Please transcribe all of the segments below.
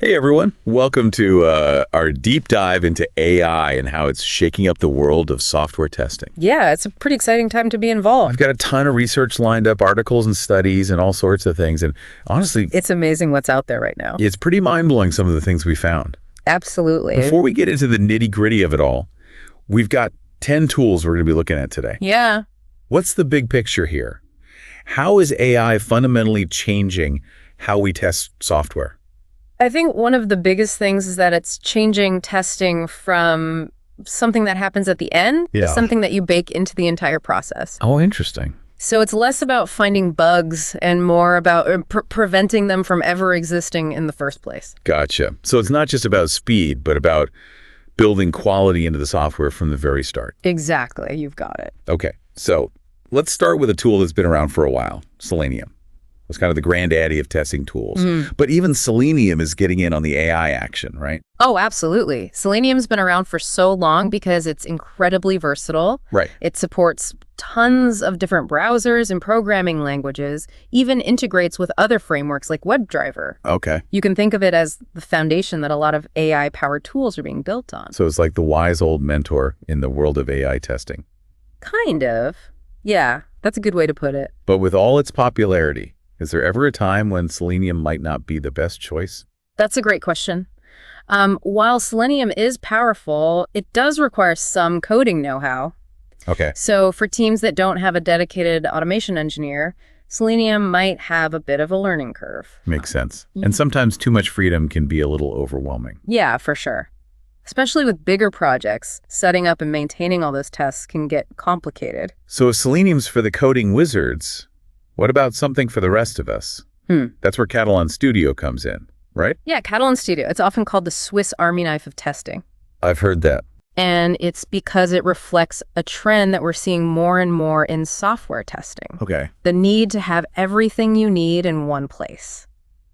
Hey everyone, welcome to our deep dive into AI and how it's shaking up the world of software testing. Yeah, it's a pretty exciting time to be involved. I've got a ton of research lined up, articles and studies and all sorts of things. And honestly, It's amazing what's out there right now. it's pretty mind-blowing some of the things we found. Absolutely. Before we get into the nitty-gritty of it all, we've got 10 tools we're going to be looking at today. Yeah. What's the big picture here? How is AI fundamentally changing how we test software? I think one of the biggest things is that it's changing testing from something that happens at the end to something that you bake into the entire process. Oh, interesting. So it's less about finding bugs and more about preventing them from ever existing in the first place. Gotcha. So it's not just about speed, but about building quality into the software from the very start. Exactly. You've got it. Okay. So let's start with a tool that's been around for a while, Selenium. It's kind of the granddaddy of testing tools. But even Selenium is getting in on the AI action, right? Oh, absolutely. Selenium's been around for so long because it's incredibly versatile. Right. It supports tons of different browsers and programming languages, even integrates with other frameworks like WebDriver. Okay. You can think of it as the foundation that a lot of AI-powered tools are being built on. So it's like the wise old mentor in the world of AI testing. Kind of. Yeah, that's a good way to put it. But with all its popularity, is there ever a time when Selenium might not be the best choice? That's a great question. While Selenium is powerful, it does require some coding know-how. Okay. So for teams that don't have a dedicated automation engineer, Selenium might have a bit of a learning curve. Makes sense. And sometimes too much freedom can be a little overwhelming. Yeah, for sure. Especially with bigger projects, setting up and maintaining all those tests can get complicated. So if Selenium's for the coding wizards, what about something for the rest of us? That's where Catalan Studio comes in, right? Yeah, Catalan Studio. It's often called the Swiss Army knife of testing. I've heard that. And it's because it reflects a trend that we're seeing more and more in software testing. Okay. The need to have everything you need in one place,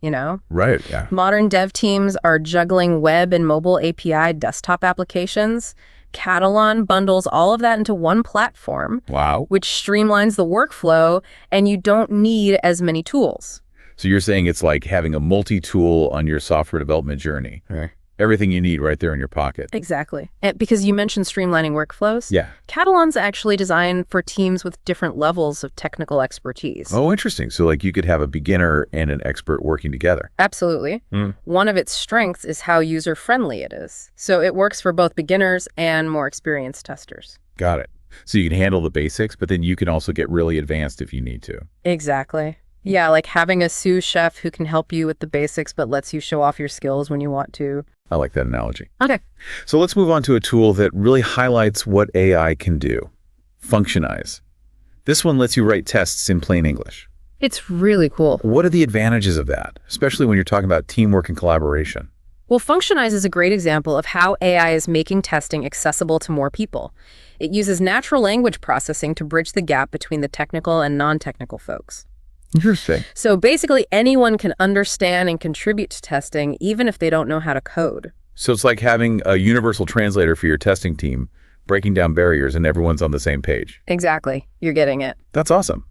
you know? Right, yeah. Modern dev teams are juggling web and mobile API desktop applications. Catalan bundles all of that into one platform. Wow. Which streamlines the workflow, and you don't need as many tools. So you're saying it's like having a multi-tool on your software development journey. Right. Everything you need right there in your pocket. Exactly. And because you mentioned streamlining workflows. Yeah. Catalan's actually designed for teams with different levels of technical expertise. Oh, interesting. So like you could have a beginner and an expert working together. Absolutely. One of its strengths is how user-friendly it is. So it works for both beginners and more experienced testers. Got it. So you can handle the basics, but then you can also get really advanced if you need to. Exactly. Yeah, like having a sous chef who can help you with the basics but lets you show off your skills when you want to. I like that analogy. Okay. So let's move on to a tool that really highlights what AI can do. Functionize. This one lets you write tests in plain English. It's really cool. What are the advantages of that, especially when you're talking about teamwork and collaboration? Well, Functionize is a great example of how AI is making testing accessible to more people. It uses natural language processing to bridge the gap between the technical and non-technical folks. Interesting. So basically, anyone can understand and contribute to testing, even if they don't know how to code. So it's like having a universal translator for your testing team, breaking down barriers and everyone's on the same page. Exactly. You're getting it. That's awesome.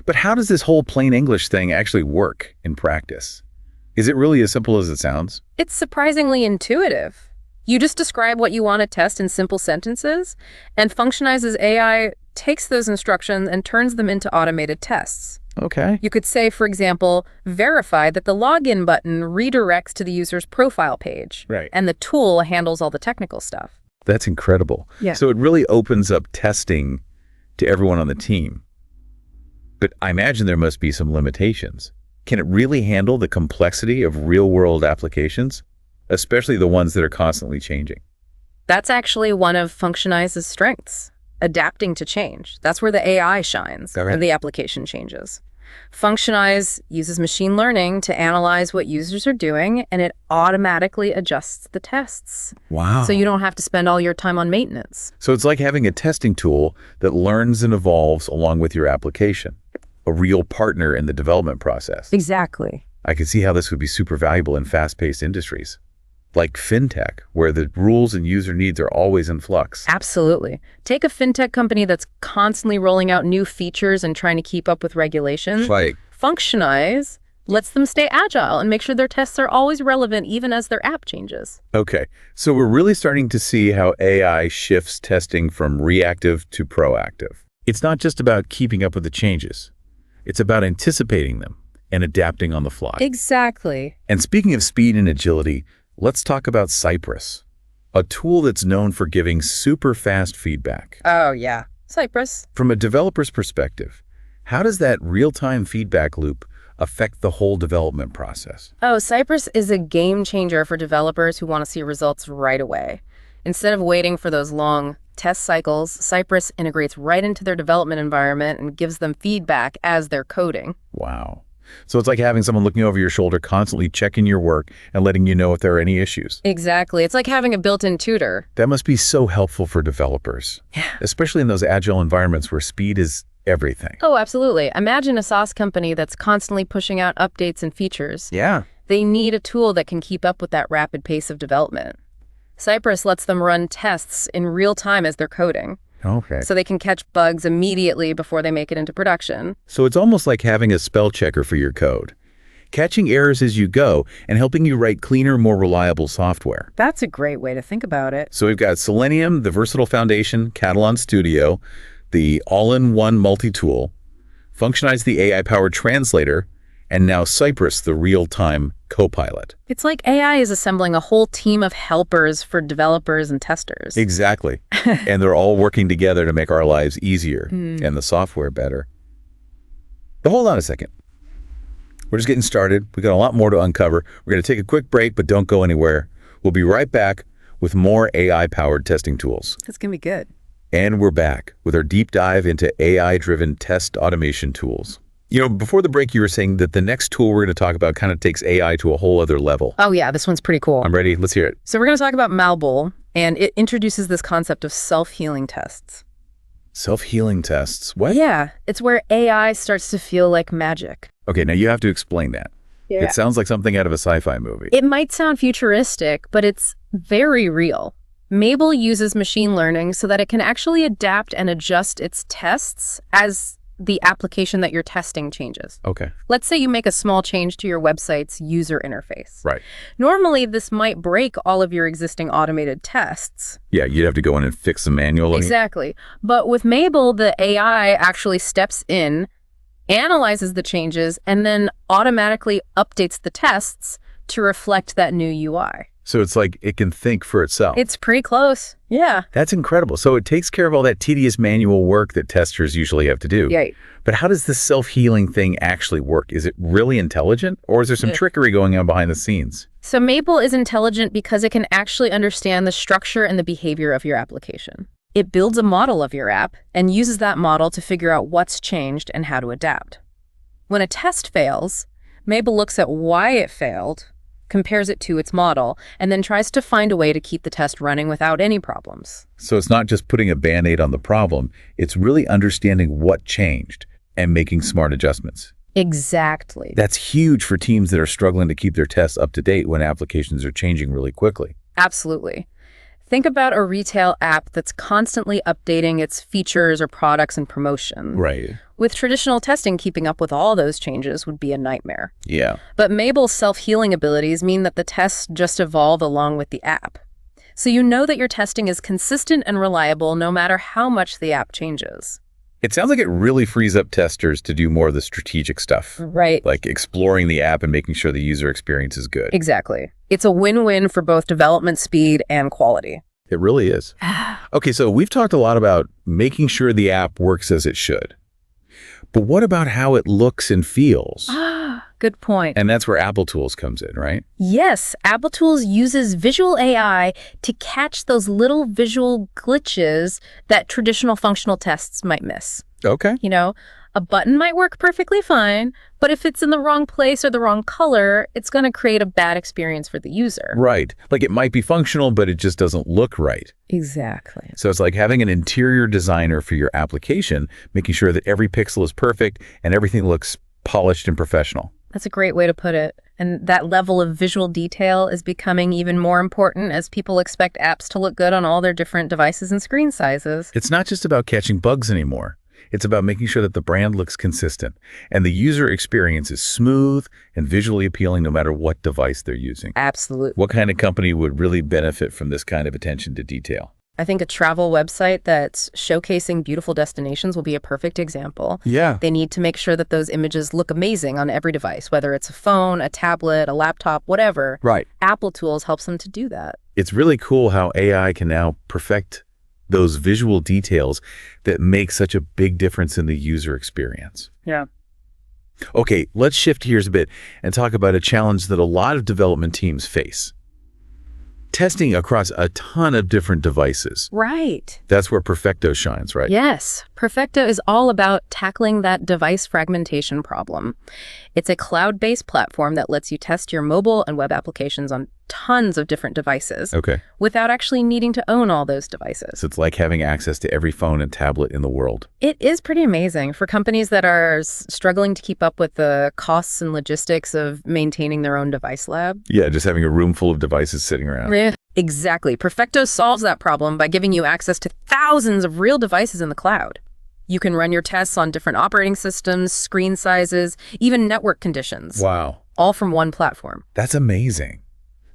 But how does this whole plain English thing actually work in practice? Is it really as simple as it sounds? It's surprisingly intuitive. You just describe what you want to test in simple sentences, and Functionize's AI takes those instructions and turns them into automated tests. Okay. You could say, for example, verify that the login button redirects to the user's profile page. Right. And the tool handles all the technical stuff. That's incredible. Yeah. So it really opens up testing to everyone on the team. But I imagine there must be some limitations. Can it really handle the complexity of real-world applications, especially the ones that are constantly changing? That's actually one of Functionize's strengths, adapting to change. That's where the AI shines, and the application changes. Functionize uses machine learning to analyze what users are doing, and it automatically adjusts the tests. Wow. So you don't have to spend all your time on maintenance. So it's like having a testing tool that learns and evolves along with your application, a real partner in the development process. Exactly. I can see how this would be super valuable in fast-paced industries, like fintech, where the rules and user needs are always in flux. Absolutely. Take a fintech company that's constantly rolling out new features and trying to keep up with regulations. Like Functionize Lets them stay agile and make sure their tests are always relevant even as their app changes. Okay, so we're really starting to see how AI shifts testing from reactive to proactive. It's not just about keeping up with the changes. It's about anticipating them and adapting on the fly. Exactly. And speaking of speed and agility, let's talk about Cypress, a tool that's known for giving super fast feedback. Oh, yeah. Cypress. From a developer's perspective, how does that real-time feedback loop affect the whole development process? Oh, Cypress is a game changer for developers who want to see results right away. Instead of waiting for those long test cycles, Cypress integrates right into their development environment and gives them feedback as they're coding. Wow. So it's like having someone looking over your shoulder, constantly checking your work and letting you know if there are any issues. Exactly. It's like having a built-in tutor. That must be so helpful for developers, especially in those agile environments where speed is everything. Oh, absolutely. Imagine a SaaS company that's constantly pushing out updates and features. Yeah. They need a tool that can keep up with that rapid pace of development. Cypress lets them run tests in real time as they're coding. Okay. So they can catch bugs immediately before they make it into production. So it's almost like having a spell checker for your code, catching errors as you go and helping you write cleaner, more reliable software. That's a great way to think about it. So we've got Selenium, the versatile foundation, Catalan Studio, the all-in-one multi-tool, Functionize, the AI-powered translator, and now Cypress, the real-time copilot. It's like AI is assembling a whole team of helpers for developers and testers. Exactly. And they're all working together to make our lives easier and the software better. But hold on a second. We're just getting started. We've got a lot more to uncover. We're going to take a quick break, but don't go anywhere. We'll be right back with more AI-powered testing tools. It's going to be good. And we're back with our deep dive into AI-driven test automation tools. You know, before the break, you were saying that the next tool we're going to talk about kind of takes AI to a whole other level. Oh, yeah, this one's pretty cool. I'm ready. Let's hear it. So we're going to talk about Mabl, and it introduces this concept of self-healing tests. Self-healing tests? What? Yeah, it's where AI starts to feel like magic. Okay, now you have to explain that. Yeah. It sounds like something out of a sci-fi movie. It might sound futuristic, but it's very real. Mabl uses machine learning so that it can actually adapt and adjust its tests as the application that you're testing changes. Okay. Let's say you make a small change to your website's user interface. Right. Normally, this might break all of your existing automated tests. Yeah, you'd have to go in and fix them manually. Exactly. But with Mabl, the AI actually steps in, analyzes the changes, and then automatically updates the tests to reflect that new UI. So it's like it can think for itself. It's pretty close. Yeah. That's incredible. So it takes care of all that tedious manual work that testers usually have to do. Right. But how does this self-healing thing actually work? Is it really intelligent, or is there some trickery going on behind the scenes? So Mabl is intelligent because it can actually understand the structure and the behavior of your application. It builds a model of your app and uses that model to figure out what's changed and how to adapt. When a test fails, Mabl looks at why it failed, compares it to its model, and then tries to find a way to keep the test running without any problems. So it's not just putting a Band-Aid on the problem, it's really understanding what changed and making smart adjustments. Exactly. That's huge for teams that are struggling to keep their tests up to date when applications are changing really quickly. Absolutely. Think about a retail app that's constantly updating its features or products and promotion. Right. With traditional testing, keeping up with all those changes would be a nightmare. Yeah. But Mabl's self-healing abilities mean that the tests just evolve along with the app. So you know that your testing is consistent and reliable no matter how much the app changes. It sounds like it really frees up testers to do more of the strategic stuff. Right. Like exploring the app and making sure the user experience is good. Exactly. It's a win-win for both development speed and quality. It really is. Okay, so we've talked a lot about making sure the app works as it should. But what about how it looks and feels? Good point. And that's where Applitools comes in, right? Yes, Applitools uses visual AI to catch those little visual glitches that traditional functional tests might miss. Okay. You know, a button might work perfectly fine, but if it's in the wrong place or the wrong color, it's going to create a bad experience for the user. Right. Like it might be functional, but it just doesn't look right. Exactly. So it's like having an interior designer for your application, making sure that every pixel is perfect and everything looks polished and professional. That's a great way to put it. And that level of visual detail is becoming even more important as people expect apps to look good on all their different devices and screen sizes. It's not just about catching bugs anymore. It's about making sure that the brand looks consistent and the user experience is smooth and visually appealing no matter what device they're using. Absolutely. What kind of company would really benefit from this kind of attention to detail? I think a travel website that's showcasing beautiful destinations will be a perfect example. Yeah. They need to make sure that those images look amazing on every device, whether it's a phone, a tablet, a laptop, whatever. Right. Applitools helps them to do that. It's really cool how AI can now perfect those visual details that make such a big difference in the user experience. Yeah. Okay, let's shift gears a bit and talk about a challenge that a lot of development teams face. Testing across a ton of different devices. Right. That's where Perfecto shines, right? Yes. Perfecto is all about tackling that device fragmentation problem. It's a cloud-based platform that lets you test your mobile and web applications on tons of different devices without actually needing to own all those devices. So it's like having access to every phone and tablet in the world. It is pretty amazing for companies that are struggling to keep up with the costs and logistics of maintaining their own device lab. Yeah, just having a room full of devices sitting around. Yeah, exactly. Perfecto solves that problem by giving you access to thousands of real devices in the cloud. You can run your tests on different operating systems, screen sizes, even network conditions. Wow. All from one platform. That's amazing.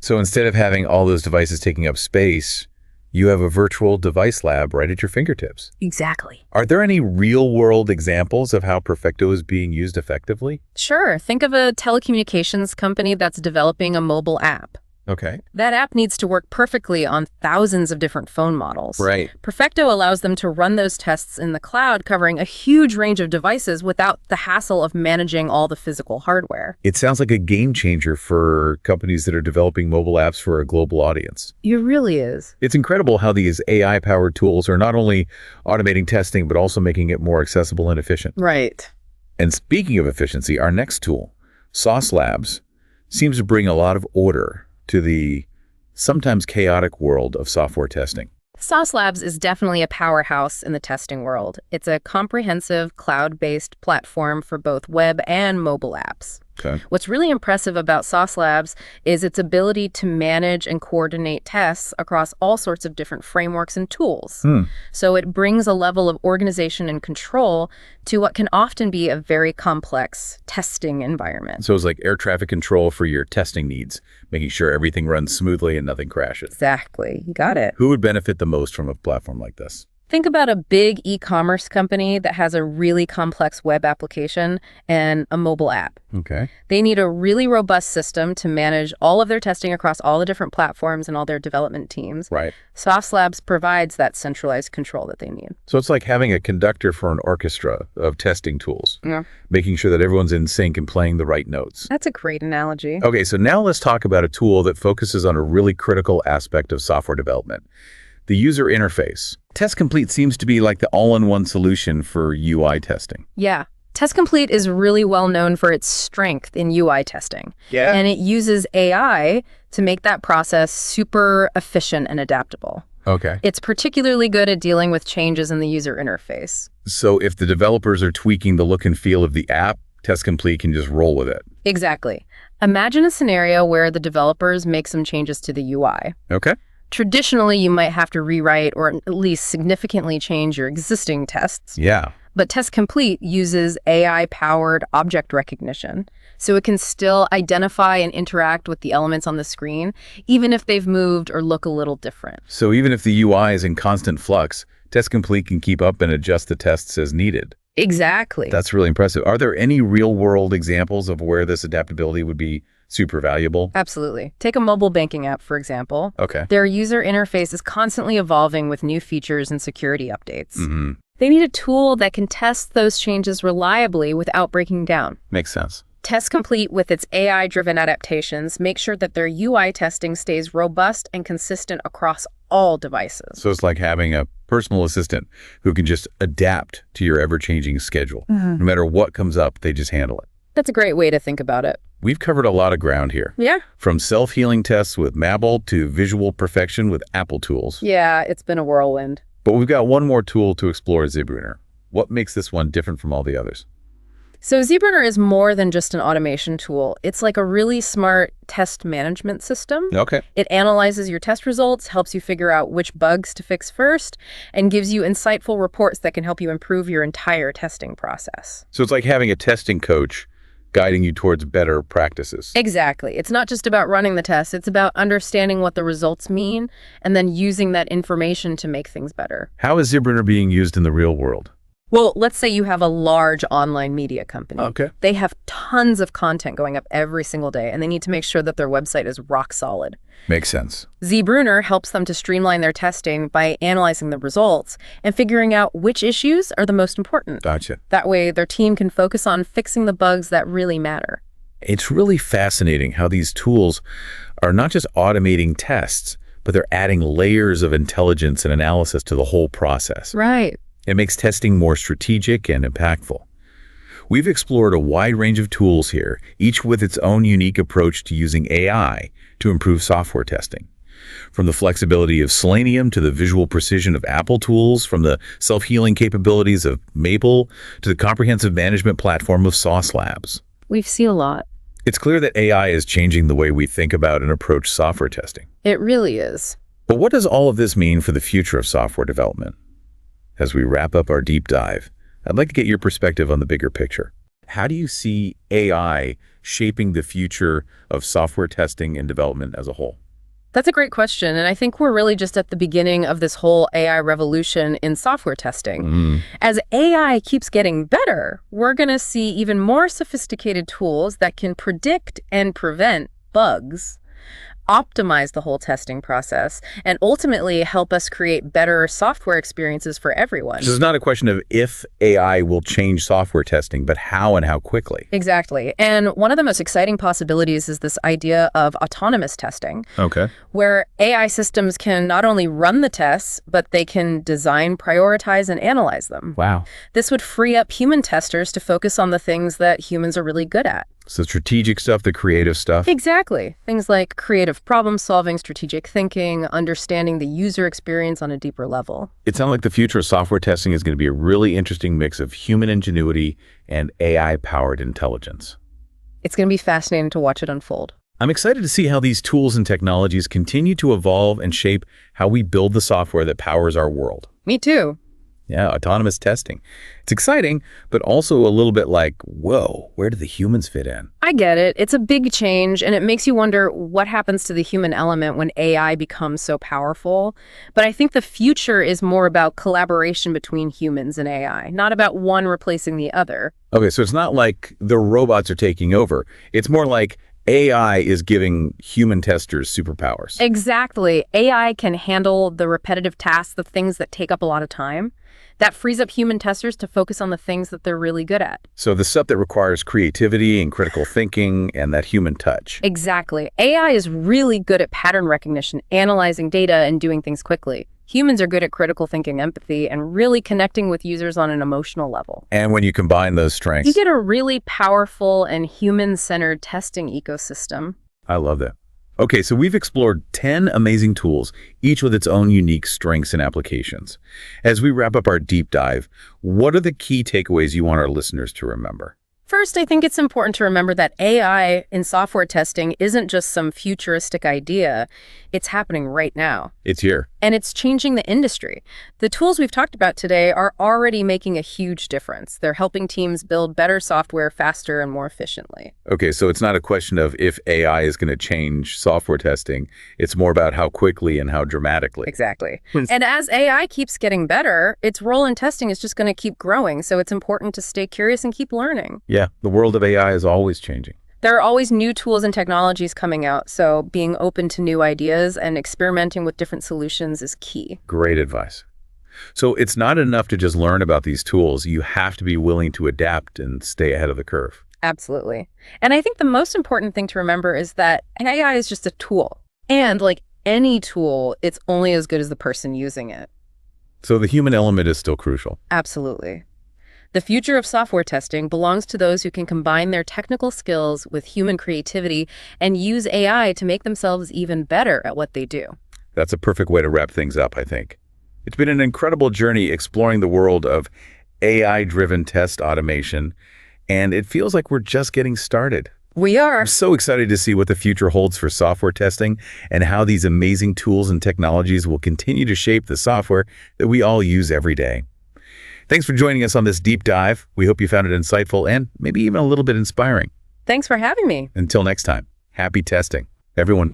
So instead of having all those devices taking up space, you have a virtual device lab right at your fingertips. Exactly. Are there any real-world examples of how Perfecto is being used effectively? Sure. Think of a telecommunications company that's developing a mobile app. Okay. That app needs to work perfectly on thousands of different phone models. Right. Perfecto allows them to run those tests in the cloud, covering a huge range of devices without the hassle of managing all the physical hardware. It sounds like a game changer for companies that are developing mobile apps for a global audience. It really is. It's incredible how these AI-powered tools are not only automating testing, but also making it more accessible and efficient. Right. And speaking of efficiency, our next tool, Sauce Labs, seems to bring a lot of order to the sometimes chaotic world of software testing. Sauce Labs is definitely a powerhouse in the testing world. It's a comprehensive cloud-based platform for both web and mobile apps. Okay. What's really impressive about Sauce Labs is its ability to manage and coordinate tests across all sorts of different frameworks and tools. So it brings a level of organization and control to what can often be a very complex testing environment. So it's like air traffic control for your testing needs, making sure everything runs smoothly and nothing crashes. Exactly. You got it. Who would benefit the most from a platform like this? Think about a big e-commerce company that has a really complex web application and a mobile app. Okay. They need a really robust system to manage all of their testing across all the different platforms and all their development teams. Right. Sauce Labs provides that centralized control that they need. So it's like having a conductor for an orchestra of testing tools, Yeah. making sure that everyone's in sync and playing the right notes. That's a great analogy. Okay, so now let's talk about a tool that focuses on a really critical aspect of software development, the user interface. TestComplete seems to be like the all-in-one solution for UI testing. Yeah. TestComplete is really well known for its strength in UI testing. Yeah. And it uses AI to make that process super efficient and adaptable. Okay. It's particularly good at dealing with changes in the user interface. So if the developers are tweaking the look and feel of the app, TestComplete can just roll with it. Exactly. Imagine a scenario where the developers make some changes to the UI. Okay. Traditionally, you might have to rewrite or at least significantly change your existing tests. Yeah. But TestComplete uses AI-powered object recognition, so it can still identify and interact with the elements on the screen, even if they've moved or look a little different. So even if the UI is in constant flux, TestComplete can keep up and adjust the tests as needed. Exactly. That's really impressive. Are there any real-world examples of where this adaptability would be super valuable? Absolutely. Take a mobile banking app, for example. Okay. Their user interface is constantly evolving with new features and security updates. Mm-hmm. They need a tool that can test those changes reliably without breaking down. Makes sense. TestComplete, with its AI-driven adaptations, make sure that their UI testing stays robust and consistent across all devices. So it's like having a personal assistant who can just adapt to your ever-changing schedule. No matter what comes up, they just handle it. That's a great way to think about it. We've covered a lot of ground here. Yeah. From self-healing tests with Mabl to visual perfection with Applitools. Yeah, it's been a whirlwind. But we've got one more tool to explore, Zebrunner. What makes this one different from all the others? So Zebrunner is more than just an automation tool. It's like a really smart test management system. Okay. It analyzes your test results, helps you figure out which bugs to fix first, and gives you insightful reports that can help you improve your entire testing process. So it's like having a testing coach guiding you towards better practices. Exactly. It's not just about running the tests. It's about understanding what the results mean and then using that information to make things better. How is Zebrunner being used in the real world? Well, let's say you have a large online media company. Okay. They have tons of content going up every single day, and they need to make sure that their website is rock solid. Makes sense. Zebrunner helps them to streamline their testing by analyzing the results and figuring out which issues are the most important. Gotcha. That way, their team can focus on fixing the bugs that really matter. It's really fascinating how these tools are not just automating tests, but they're adding layers of intelligence and analysis to the whole process. Right. It makes testing more strategic and impactful. We've explored a wide range of tools here, each with its own unique approach to using AI to improve software testing. From the flexibility of Selenium to the visual precision of Applitools, from the self-healing capabilities of Mabl to the comprehensive management platform of Sauce Labs. We've seen a lot. It's clear that AI is changing the way we think about and approach software testing. It really is. But what does all of this mean for the future of software development? As we wrap up our deep dive, I'd like to get your perspective on the bigger picture. How do you see AI shaping the future of software testing and development as a whole? That's a great question, and I think we're really just at the beginning of this whole AI revolution in software testing. As AI keeps getting better, we're going to see even more sophisticated tools that can predict and prevent bugs, optimize the whole testing process, and ultimately help us create better software experiences for everyone. This is not a question of if AI will change software testing, but how and how quickly. Exactly. And one of the most exciting possibilities is this idea of autonomous testing. Okay. Where AI systems can not only run the tests, but they can design, prioritize, and analyze them. Wow. This would free up human testers to focus on the things that humans are really good at. So strategic stuff, the creative stuff? Exactly. Things like creative problem solving, strategic thinking, understanding the user experience on a deeper level. It sounds like the future of software testing is going to be a really interesting mix of human ingenuity and AI-powered intelligence. It's going to be fascinating to watch it unfold. I'm excited to see how these tools and technologies continue to evolve and shape how we build the software that powers our world. Me too. Yeah, autonomous testing. It's exciting, but also a little bit like, whoa, where do the humans fit in? I get it. It's a big change, and it makes you wonder what happens to the human element when AI becomes so powerful. But I think the future is more about collaboration between humans and AI, not about one replacing the other. Okay, so it's not like the robots are taking over. It's more like AI is giving human testers superpowers. Exactly. AI can handle the repetitive tasks, the things that take up a lot of time. That frees up human testers to focus on the things that they're really good at. So the stuff that requires creativity and critical thinking and that human touch. Exactly. AI is really good at pattern recognition, analyzing data, and doing things quickly. Humans are good at critical thinking, empathy, and really connecting with users on an emotional level. And when you combine those strengths, you get a really powerful and human-centered testing ecosystem. I love that. Okay, so we've explored 10 amazing tools, each with its own unique strengths and applications. As we wrap up our deep dive, what are the key takeaways you want our listeners to remember? First, I think it's important to remember that AI in software testing isn't just some futuristic idea. It's happening right now. It's here. And it's changing the industry. The tools we've talked about today are already making a huge difference. They're helping teams build better software faster and more efficiently. Okay, so it's not a question of if AI is going to change software testing. It's more about how quickly and how dramatically. Exactly. And as AI keeps getting better, its role in testing is just going to keep growing. So it's important to stay curious and keep learning. Yeah, the world of AI is always changing. There are always new tools and technologies coming out, so being open to new ideas and experimenting with different solutions is key. Great advice. So it's not enough to just learn about these tools. You have to be willing to adapt and stay ahead of the curve. Absolutely. And I think the most important thing to remember is that AI is just a tool. And like any tool, it's only as good as the person using it. So the human element is still crucial. Absolutely. The future of software testing belongs to those who can combine their technical skills with human creativity and use AI to make themselves even better at what they do. That's a perfect way to wrap things up, I think. It's been an incredible journey exploring the world of AI-driven test automation and it feels like we're just getting started. We are. I'm so excited to see what the future holds for software testing and how these amazing tools and technologies will continue to shape the software that we all use every day. Thanks for joining us on this deep dive. We hope you found it insightful and maybe even a little bit inspiring. Thanks for having me. Until next time, happy testing, everyone.